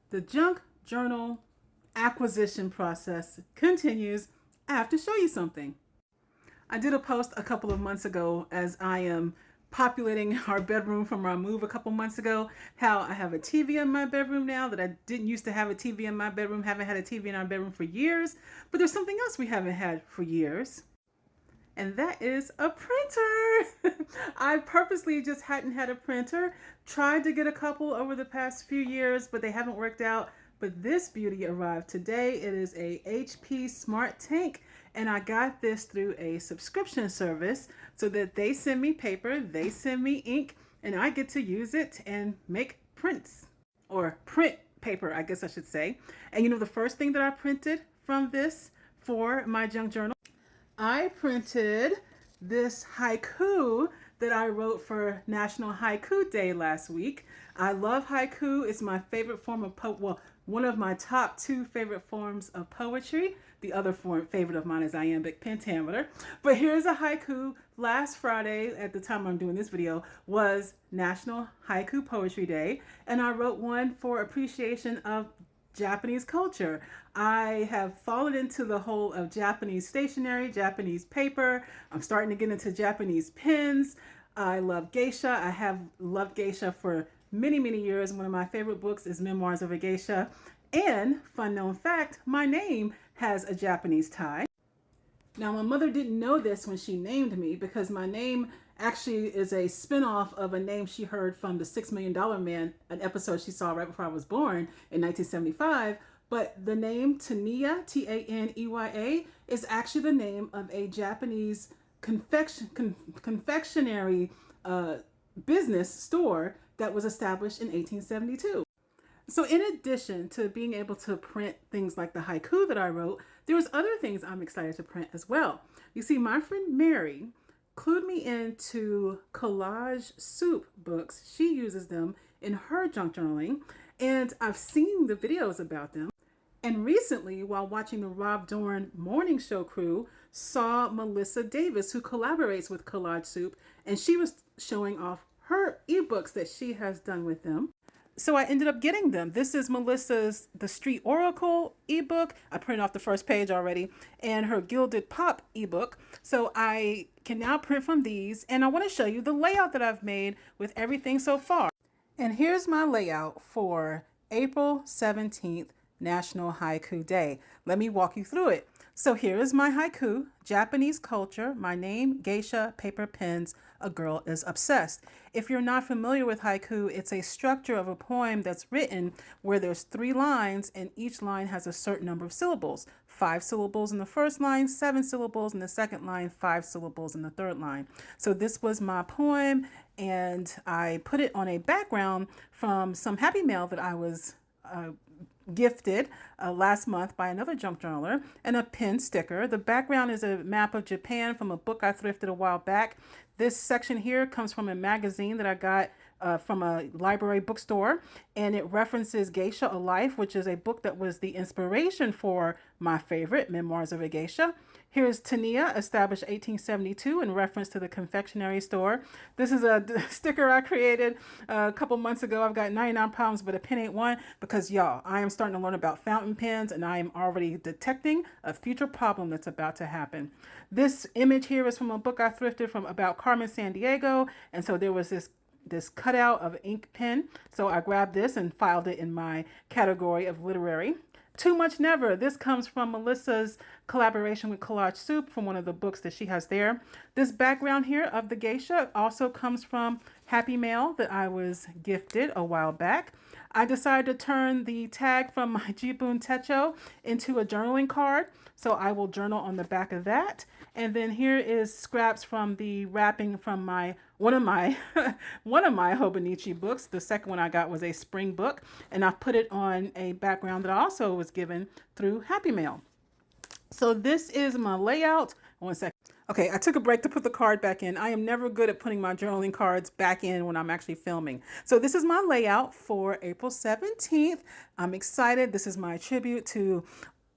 The junk journal acquisition process continues. I have to show you something. I did a post a couple of months ago as I am populating our bedroom from our move a couple months ago, how I have a TV in my bedroom now that I didn't used to have a TV in my bedroom, haven't had a TV in our bedroom for years, but there's something else we haven't had for years. And that is a printer. I purposely just hadn't had a printer. Tried to get a couple over the past few years, but they haven't worked out. But this beauty arrived today. It is a HP Smart Tank, and I got this through a subscription service so that they send me paper, they send me ink, and I get to use it and make prints, or print paper, I guess I should say. And you know the first thing that I printed from this for my junk journal? I printed this haiku that I wrote for National Haiku Day last week. I love haiku. It's my favorite form of one of my top 2 favorite forms of poetry. The other favorite of mine is iambic pentameter. But here's a haiku. Last Friday, at the time I'm doing this video, was National Haiku Poetry Day, and I wrote one for appreciation of Japanese culture. I have fallen into the whole of Japanese stationery, Japanese paper. I'm starting to get into Japanese pens. I love geisha. I have loved geisha for many, many years. One of my favorite books is Memoirs of a Geisha. And fun known fact, my name has a Japanese tie. Now, my mother didn't know this when she named me because my name actually is a spinoff of a name she heard from the $6 Million Man, an episode she saw right before I was born in 1975. But the name Tania, Taneya, is actually the name of a Japanese confectionary business store that was established in 1872. So in addition to being able to print things like the haiku that I wrote, there was other things I'm excited to print as well. You see, my friend Mary clued me into Collage Soup books. She uses them in her junk journaling, and I've seen the videos about them. And recently, while watching the Rob Dorn Morning Show crew, saw Melissa Davis, who collaborates with Collage Soup, and she was showing off her ebooks that she has done with them. So I ended up getting them. This is Melissa's The Street Oracle ebook. I printed off the first page already, and her Gilded Pop ebook. So I can now print from these, and I want to show you the layout that I've made with everything so far. And here's my layout for April 17th, National Haiku Day. Let me walk you through it. So here is my haiku: Japanese culture, my name, geisha, paper, pens, a girl is obsessed. If you're not familiar with haiku, it's a structure of a poem that's written where there's 3 lines and each line has a certain number of syllables. 5 syllables in the first line, 7 syllables in the second line, 5 syllables in the third line. So this was my poem, and I put it on a background from some happy mail that I was gifted last month by another junk journaler, and a pin sticker. The background is a map of Japan from a book I thrifted a while back. This section here comes from a magazine that I got from a library bookstore, and it references Geisha, a Life, which is a book that was the inspiration for my favorite, Memoirs of a Geisha. Here's Tania, established 1872, in reference to the confectionery store. This is a sticker I created a couple months ago. I've got 99 problems, but a pen ain't one, because y'all, I am starting to learn about fountain pens, and I am already detecting a future problem that's about to happen. This image here is from a book I thrifted from about Carmen Sandiego, and so there was this cutout of ink pen. So I grabbed this and filed it in my category of literary. Too Much Never. This comes from Melissa's collaboration with Collage Soup from one of the books that she has there. This background here of the geisha also comes from Happy Mail that I was gifted a while back. I decided to turn the tag from my Jibun Techo into a journaling card, so I will journal on the back of that. And then here is scraps from the wrapping from one of my Hobonichi books. The second one I got was a spring book, and I put it on a background that I also was given through Happy Mail. So this is my layout. One second. Okay, I took a break to put the card back in. I am never good at putting my journaling cards back in when I'm actually filming. So this is my layout for April 17th. I'm excited. This is my tribute to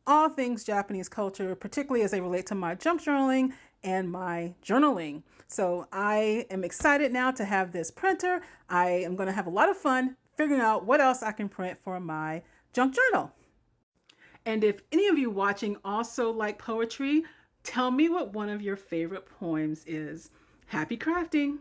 all things Japanese culture, particularly as they relate to my junk journaling and my journaling. So I am excited now to have this printer. I am going to have a lot of fun figuring out what else I can print for my junk journal. And if any of you watching also like poetry, tell me what one of your favorite poems is. Happy crafting!